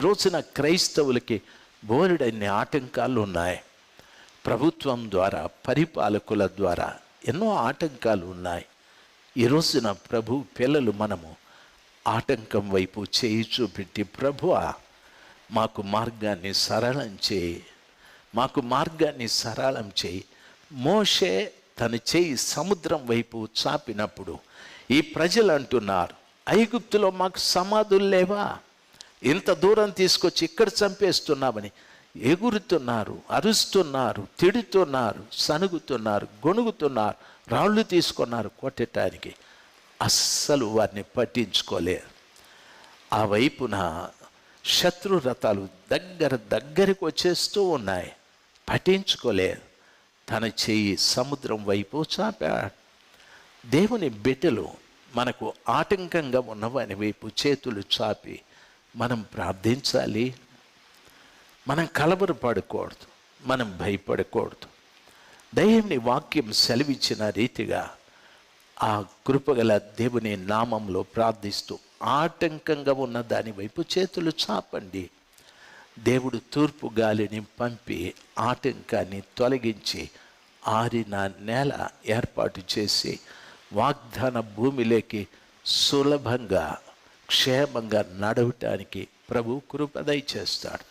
రోజున క్రైస్తవులకి బోలెడన్ని ఆటంకాలు ఉన్నాయి. ప్రభుత్వం ద్వారా, పరిపాలకుల ద్వారా ఎన్నో ఆటంకాలు ఉన్నాయి. ఈ రోజున ప్రభు పిల్లలు మనము ఆటంకం వైపు చేయి చూపెట్టి, ప్రభువా మాకు మార్గాన్ని సరళం చేయి, మాకు మార్గాన్ని సరళం చేయి. మోషే తన చేయి సముద్రం వైపు చాపినప్పుడు ఈ ప్రజలు అంటున్నారు, ఐగుప్తులో మాకు సమాధులు లేవా, ఇంత దూరం తీసుకొచ్చి ఇక్కడ చంపేస్తున్నామని ఎగురుతున్నారు, అరుస్తున్నారు, తిడుతున్నారు, సనుగుతున్నారు, గొణుగుతున్నారు, రాళ్ళు తీసుకున్నారు కొట్టడానికి. అస్సలు వారిని పట్టించుకోలేరు. ఆ వైపున శత్రు రథాలు దగ్గరికి వచ్చేస్తూ ఉన్నాయి, పట్టించుకోలేరు. తన చెయ్యి సముద్రం వైపు చాపాడు. దేవుని బిడ్డలు మనకు ఆటంకంగా ఉన్నవాని వైపు చేతులు చాపి మనం ప్రార్థించాలి. మనం కలవరపడకూడదు, మనం భయపడకూడదు. దేవుని వాక్యం సెలవిచ్చిన రీతిగా ఆ కృపగల దేవుని నామంలో ప్రార్థిస్తూ ఆటంకంగా ఉన్న దాని వైపు చేతులు చాపండి. దేవుడు తూర్పు గాలిని పంపి ఆటంకాన్ని తొలగించి ఆరిన నేల ఏర్పాటు చేసి వాగ్దాన భూమిలోకి సులభంగా క్షేమంగా నడవటానికి ప్రభు కృప దయచేస్తాడు.